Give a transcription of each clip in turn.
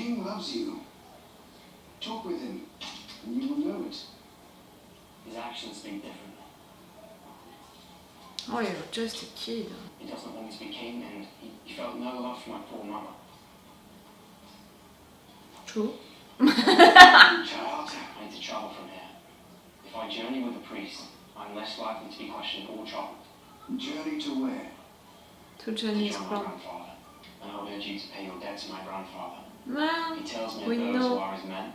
king loves you. Talk with him, and you will know it. His actions speak differently. Oh, you're just a kid. He doesn't want me to be king, and he felt no love for my poor mother. True. Child, I need to travel from here. If I journey with a priest, I'm less likely to be questioned or troubled. Journey to where? To Johnny's To my club. grandfather, and I would urge you to pay your debt to my grandfather. Well, He tells me we of those know. who are his men,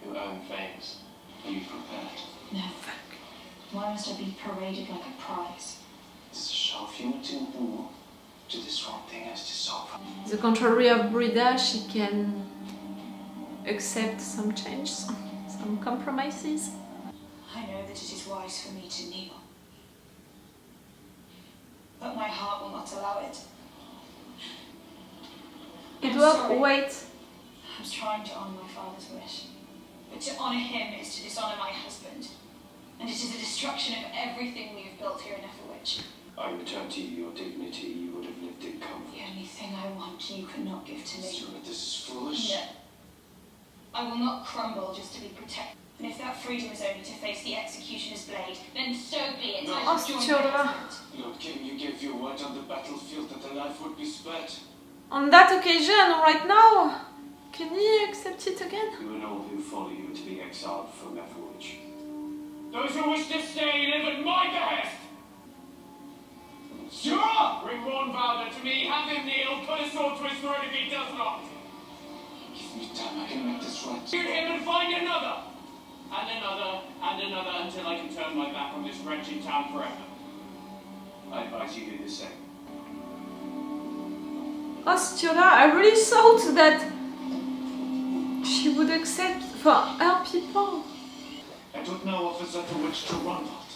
who owe him favours. Are you prepared? No. Why must I be paraded like a prize? It's a show of unity and war. To this one thing has to solve. The contrary of Brida, she can accept some change, some compromises. I know that it is wise for me to kneel. But my heart will not allow it. It I'm will sorry. wait. I was trying to honour my father's wish. But to honour him is to dishonour my husband. And it is the destruction of everything we have built here in Ethelwich. I return to you your dignity. You would have lived in comfort. The only thing I want you could not give to me. Stiorra, this is foolish. No. I will not crumble just to be protected. And if that freedom is only to face the executioner's blade, then so be it. No. I shall join my Stiorra. husband. Lord King, you gave your word on the battlefield that the life would be spared. On that occasion, right now, can he accept it again? You and all who follow you to be exiled from Ethelwich. Those who wish to stay live at my behest! Stiorra! Bring Warnvalder to me, have him kneel, put a sword to his throat if he does not! Give me time, I can make this right. Shoot him and find another! And another, and another, until I can turn my back on this wretched town forever. I advise you do the same. Oh, Stiorra, I really thought that she would accept for her people. I don't know officer for which to run out.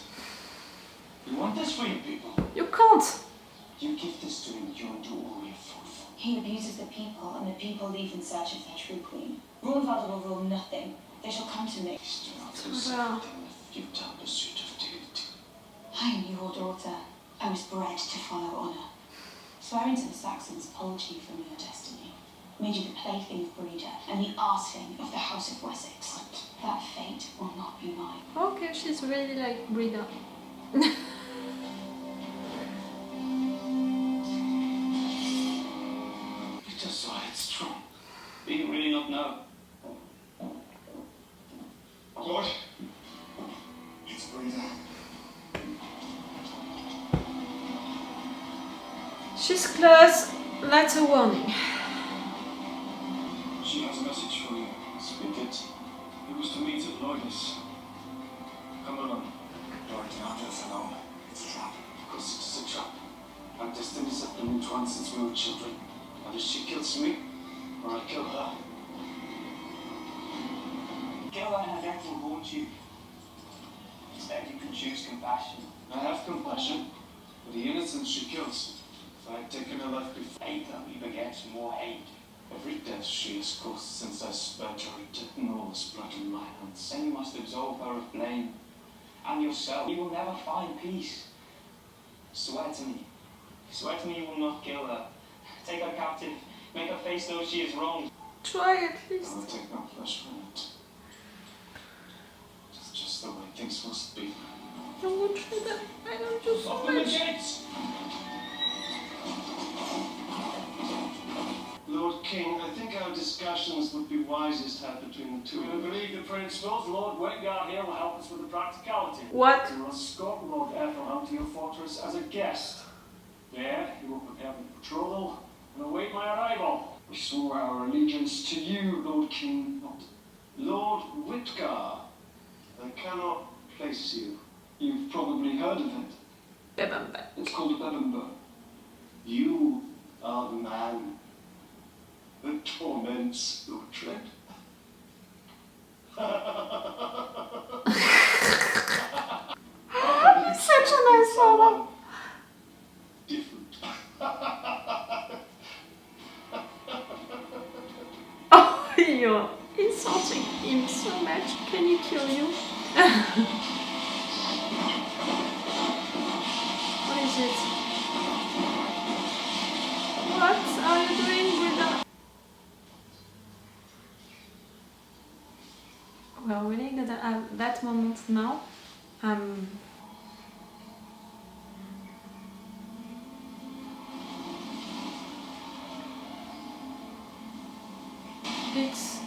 You want this for your people? You can't. You give this to him, you and do all your fault. He abuses the people, and the people leave in search of their true queen. Roenvalder will rule nothing. They shall come to me. Please do not do something in the futile pursuit of dignity. I am your daughter. I was bred to follow honour. Swearing to the Saxons pulled you from your destiny, made you the plaything of Brida and the arse-thing of the House of Wessex. That fate will not be mine. Okay, she's really like Brida. It is so headstrong. Do you really not know? Lord, it's Brida. She's close. That's a warning. She has a message for you. Speak it. It was to meet at Lloyd's. Come along. Lord, do not let us alone. It's a trap. Of course it is a trap. Our destinies have been entwined since we were children. Either she kills me, or I kill her. Kill her and her will haunt you. Instead you can choose compassion. I have compassion for the innocents she kills. If I had taken her life before, Hate only begets more hate. every death she has caused since I spared her had all this blood on my hands. Then you must absolve her of blame. And yourself. You will never find peace. Swear to me. Swear to me you will not kill her. Take her captive. Make her face though she is wrong. Try at I least. will take no flesh from it. It's just the way things must be. I won't try that. I don't do so Open the much. gates! Lord King, I think our discussions would be wisest had between the two We of you. believe the principles. Lord Wetgard here will help us with the practicality. What? We will escort Lord Ethelham to your fortress as a guest. There, he will prepare for betrothal and await my arrival. We swore our allegiance to you, Lord King, not Lord Whitgar. I cannot place you. You've probably heard of it. Bebamba. It's called a Bebember. You are the man that torments your tread. Such a nice song. Different. Oh, you're insulting him so much. Can he kill you? What is it? What are you doing with that? are really good at that moment now. It's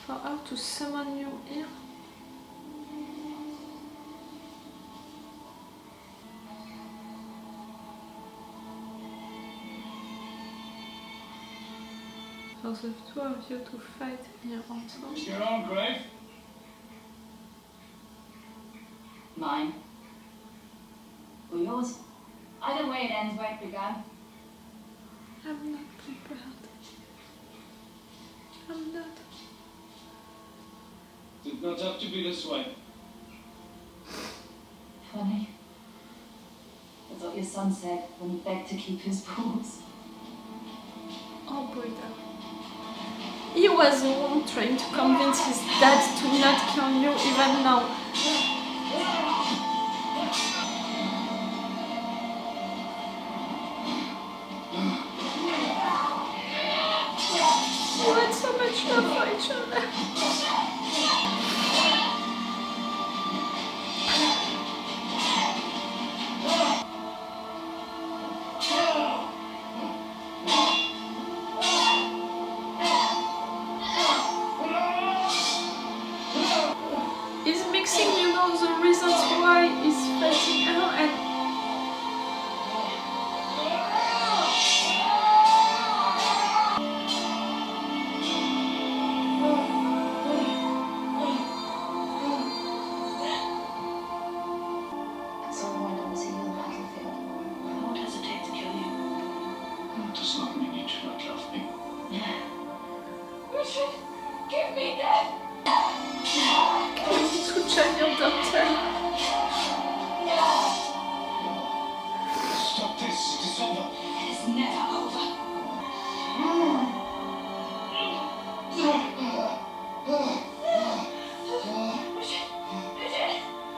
for her to summon you here. For the two of you to fight here also. It's your own grave. Mine. Or yours. Either way, it ends where it began. I'm not prepared. I'm not. Did not have to be this way. Funny. That's what your son said when he begged to keep his paws. Oh, Brida. He was the one trying to convince his dad to not kill you even now. You had so much love for each other. He's mixing, the reasons why he's fighting her and That's all I want to see you on the battlefield. I won't hesitate to kill you. That does not mean you do not love me. Richard, give me that! switch on your doctor. Stop this. It is over. It's never over.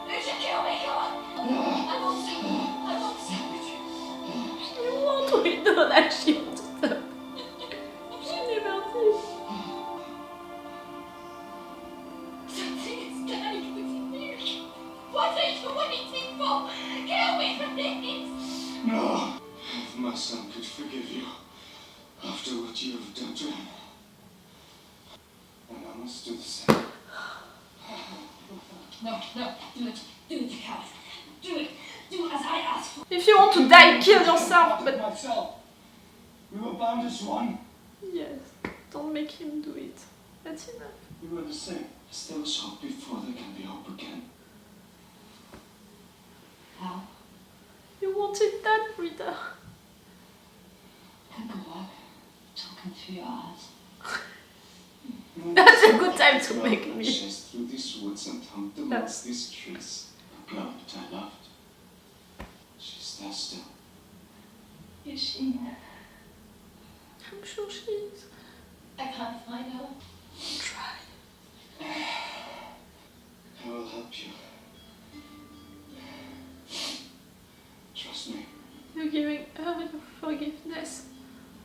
Richard, kill me, come on. I want to, Richard. You want to be the last tout ça. Je l'ai menti. Something is dying with you. What are you waiting for? Get away from this! No. If my son could forgive you after what you have done to him, then I must do the same. No, do it, you coward. Do it as I ask for. If you want to die, kill yourself, but myself. We were bound as one. yes, don't make him do it. That's enough. We were the same. As there was hope before, there can be hope again. How? You wanted that, Brida. Good work. Talking through your eyes. That's a good time to make me. Chased through these woods and humped amongst these trees. A girl that I loved. She's there still. Is she? I'm sure she is. I can't find her. Try. I will help you. Trust me. You're giving her your forgiveness.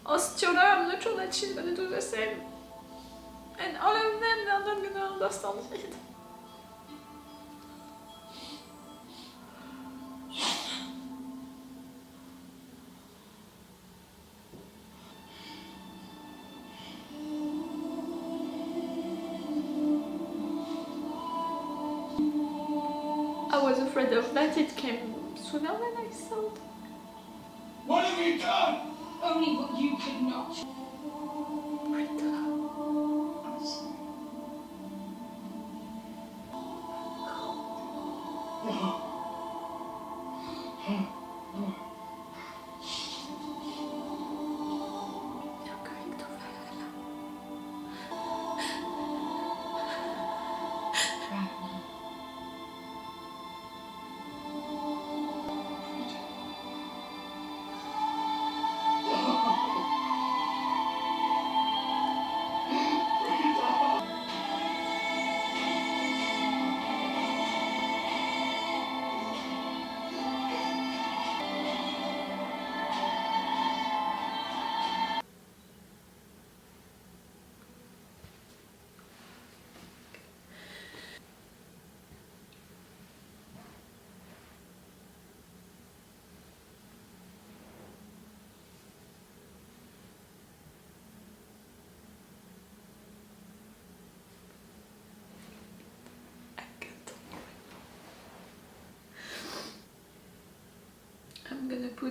Oh, Stiorra, I'm not sure that she's gonna do the same. And all of them, they're not gonna understand it. I was afraid of that. It came sooner than I thought. What have you done? Only what you could not. Brida. I'm sorry. You're going to Valhalla. Ragnar.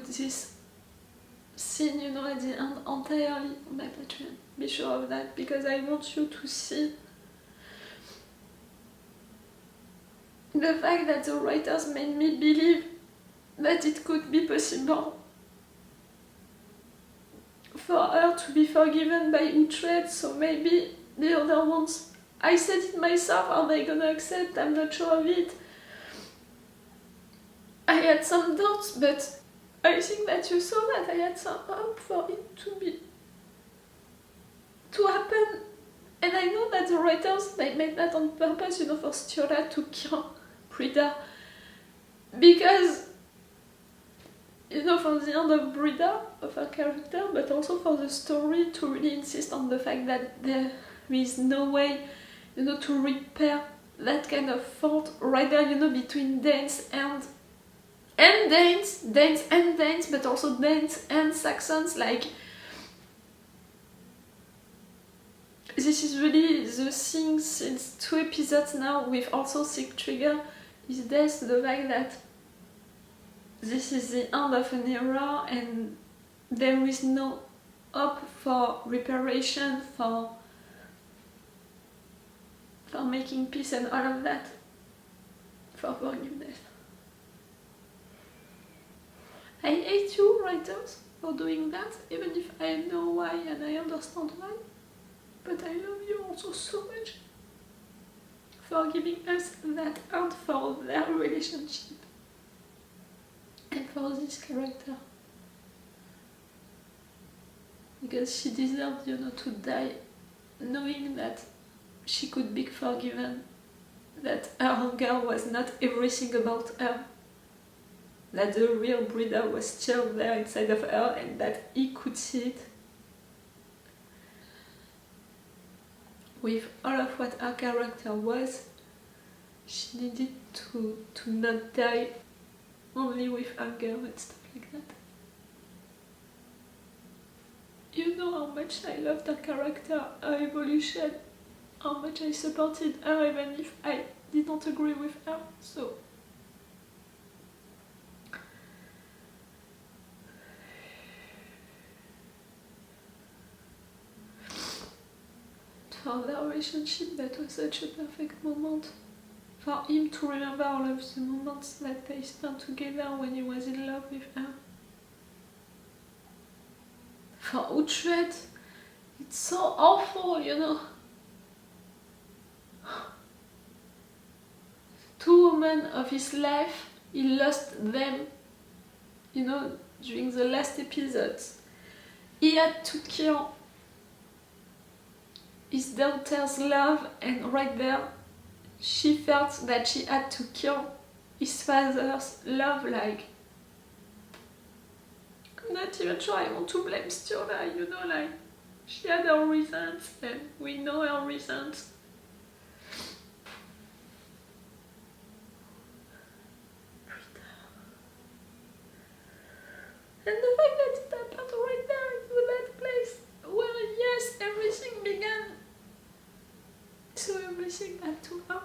this scene, you know, at the end entirely on my Patreon. Be sure of that, because I want you to see the fact that the writers made me believe that it could be possible for her to be forgiven by Uhtred, so maybe the other ones, I said it myself, are they gonna accept? I'm not sure of it. I had some doubts, but I think that you saw that I had some hope for it to happen. And I know that the writers, they made that on purpose, you know, for Stiorra to kill Brida. Because, you know, for the end of Brida, of her character, but also for the story, to really insist on the fact that there is no way, you know, to repair that kind of fault right there, you know, between Danes and Danes, but also Danes and Saxons. Like, this is really the thing since 2 episodes now, with also Sick Trigger, is this, the fact that this is the end of an era and there is no hope for reparation, for making peace and all of that, for forgiveness. I hate you, writers, for doing that, even if I know why and I understand why. But I love you also so much for giving us that end for their relationship and for this character. Because she deserved, you know, to die knowing that she could be forgiven, that her anger was not everything about her, that the real Brida was still there inside of her and that he could see it. With all of what her character was, she needed to not die only with anger and stuff like that. You know how much I loved her character, her evolution, how much I supported her even if I didn't agree with her, so for their relationship, that was such a perfect moment. For him to remember all of the moments that they spent together when he was in love with her. For Uhtred, it's so awful, you know. 2 women of his life, he lost them, you know, during the last episodes. He had to kill his daughter's love, and right there she felt that she had to kill his father's love. Like, I'm not even sure I want to blame Stiorra, you know, like, she had her reasons and we know her reasons. And the fact that it happened right there in that place where, yes, everything began, so everything had to end.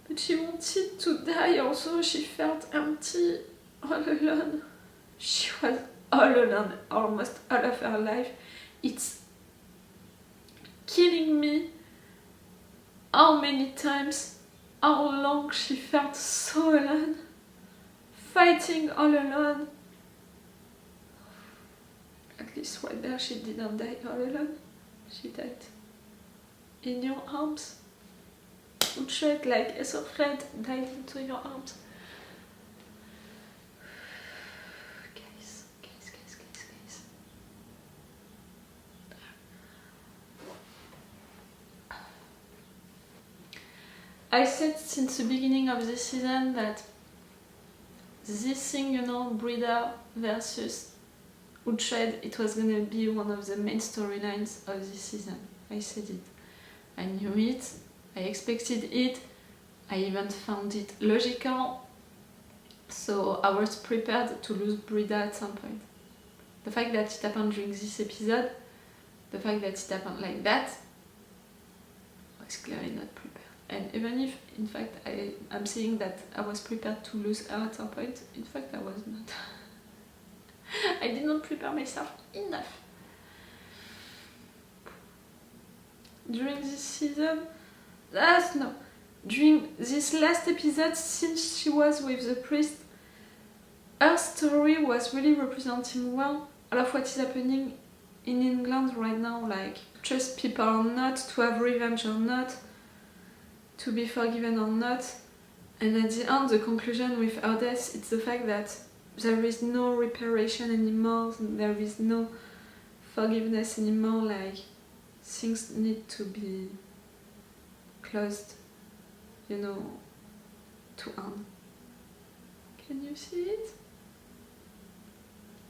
But she wanted to die also, she felt empty, all alone. She was all alone almost all of her life. It's killing me how many times, how long she felt so alone, fighting all alone. At least right there she didn't die all alone. She died in your arms. Uhtred, like Ethelred, died into your arms. Guys. I said since the beginning of this season that this thing, you know, Brida versus Uhtred, it was gonna be one of the main storylines of this season. I said it. I knew it. I expected it. I even found it logical. So I was prepared to lose Brida at some point. The fact that it happened during this episode, the fact that it happened like that, I was clearly not prepared. And even if, in fact, I'm saying that I was prepared to lose her at some point, in fact, I was not. I did not prepare myself enough. During this season, during this last episode, since she was with the priest, her story was really representing well all of what is happening in England right now, like trust people or not, to have revenge or not, to be forgiven or not. And at the end, the conclusion with her death, it's the fact that there is no reparation anymore, there is no forgiveness anymore, like things need to be closed, you know, to end. Can you see it?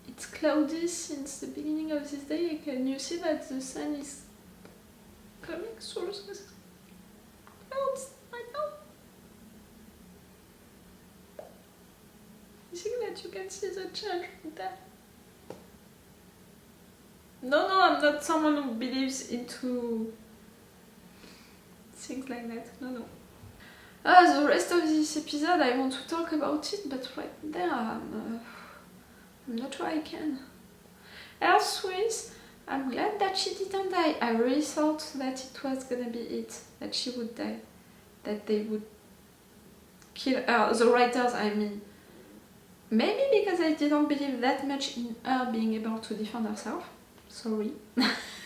It's cloudy since the beginning of this day. Can you see that the sun is coming through the clouds right now? You think that you can see the change there? No, I'm not someone who believes into things like that. No. The rest of this episode I want to talk about it, but right there I'm not sure I can. Elsewise, I'm glad that she didn't die. I really thought that it was gonna be it, that she would die, that they would kill her, the writers I mean. Maybe because I didn't believe that much in her being able to defend herself. Sorry.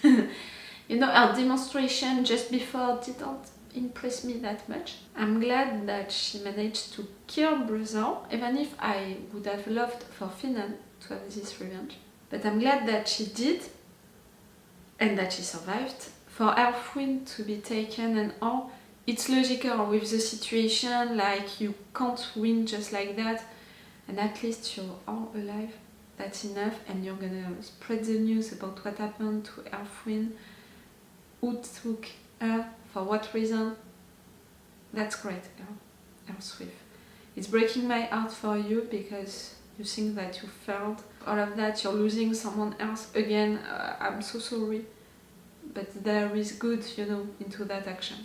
You know, her demonstration just before didn't impress me that much. I'm glad that she managed to kill Brida, even if I would have loved for Finan to have this revenge. But I'm glad that she did, and that she survived. For Elfwin to be taken and all, it's logical with the situation, like you can't win just like that, and at least you're all alive. That's enough, and you're gonna spread the news about what happened to Elfwin, who took her, for what reason. That's great, Elswif. It's breaking my heart for you because you think that you failed. All of that, you're losing someone else again. I'm so sorry, but there is good, you know, into that action.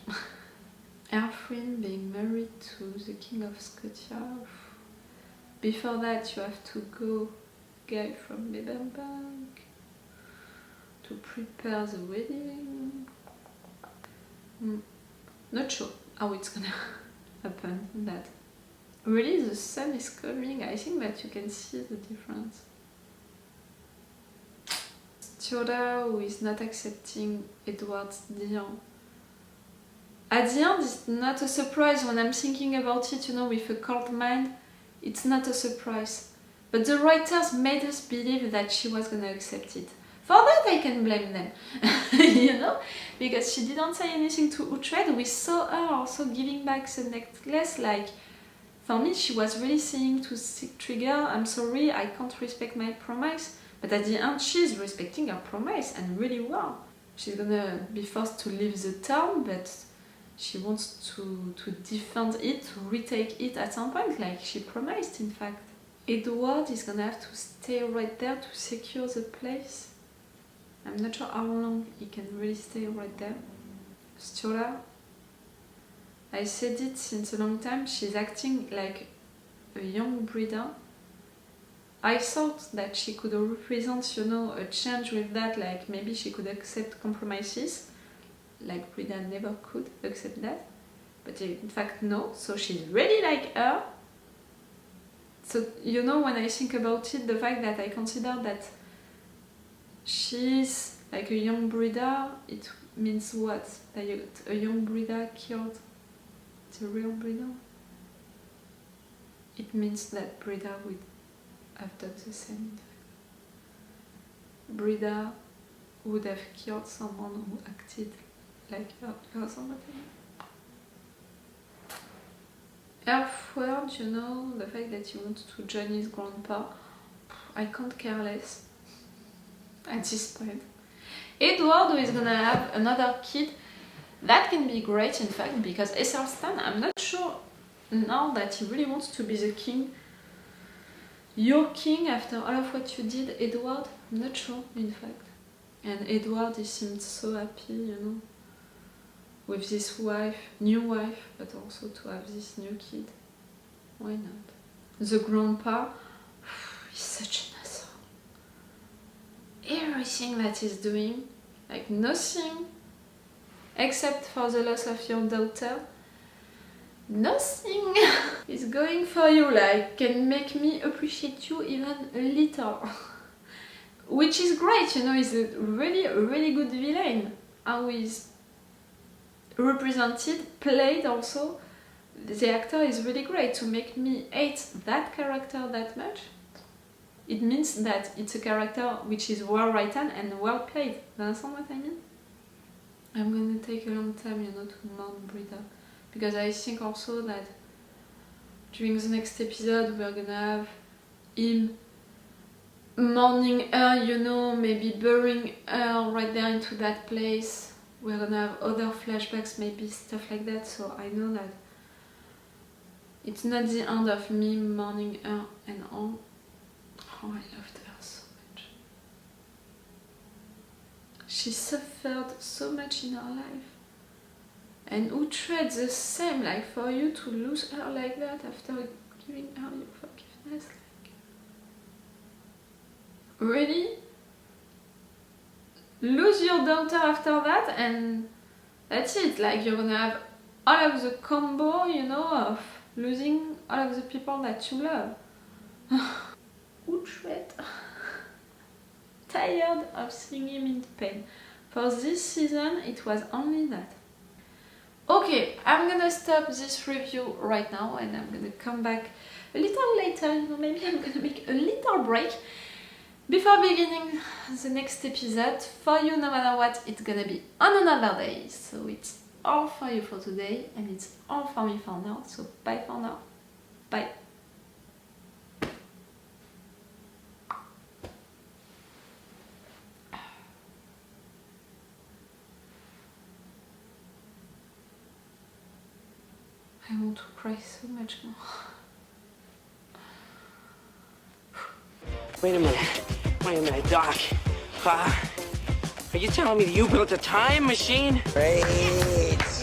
Elfwin being married to the King of Scotia. Before that, you have to go guy from Bebenbank to prepare the wedding. Not sure how it's gonna happen. That really the sun is coming. I think that you can see the difference. Stiorra, who is not accepting Edward's deal. At the end, it's not a surprise when I'm thinking about it, you know, with a cold mind. It's not a surprise. But the writers made us believe that she was gonna accept it. For that I can blame them, you know, because she didn't say anything to Uhtred. We saw her also giving back the necklace. Like, for me, she was really saying to Trigger, I'm sorry, I can't respect my promise. But at the end, she's respecting her promise, and really well. She's gonna be forced to leave the town, but she wants to defend it, to retake it at some point, like she promised, in fact. Edward is gonna have to stay right there to secure the place. I'm not sure how long he can really stay right there. Stiorra, I said it since a long time, she's acting like a young Brida. I thought that she could represent, you know, a change with that, like maybe she could accept compromises, like Brida never could accept that. But in fact, no, so she's really like her. So, you know, when I think about it, the fact that I consider that she's like a young Brida, it means what? That a young Brida killed the real Brida? It means that Brida would have done the same. Brida would have killed someone who acted like her or something. Elfward, you know, the fact that he wants to join his grandpa, I can't care less at this point. Edward, who is gonna have another kid, that can be great, in fact, because Esselstyn, I'm not sure now that he really wants to be the king. Your king after all of what you did, Edward? I'm not sure, in fact. And Edward, he seemed so happy, you know, with this new wife, but also to have this new kid. Why not? The grandpa is such an asshole. Everything that he's doing, like nothing except for the loss of your daughter, nothing is going for you, like can make me appreciate you even a little. Which is great, you know, he's a really good villain. How he's represented, played also, the actor is really great. To make me hate that character that much, it means that it's a character which is well written and well played. Do you understand what I mean? I'm gonna take a long time, you know, to mourn Brida, because I think also that during the next episode we're gonna have him mourning her, you know, maybe burying her right there into that place. We're gonna have other flashbacks, maybe stuff like that, so I know that it's not the end of me mourning her and all. Oh, I loved her so much. She suffered so much in her life. And Uhtred the same, like for you to lose her like that after giving her your forgiveness. Really? Lose your daughter after that and that's it, like you're gonna have all of the combo, you know, of losing all of the people that you love. Uhtred. Tired of seeing him in pain. For this season, it was only that. Okay, I'm gonna stop this review right now and I'm gonna come back a little later, you know, maybe I'm gonna make a little break before beginning the next episode. For you, no matter what, it's gonna be on another day. So it's all for you for today and it's all for me for now. So bye for now. Bye. I want to cry so much more. Wait a minute, Doc. Are you telling me that you built a time machine? Great.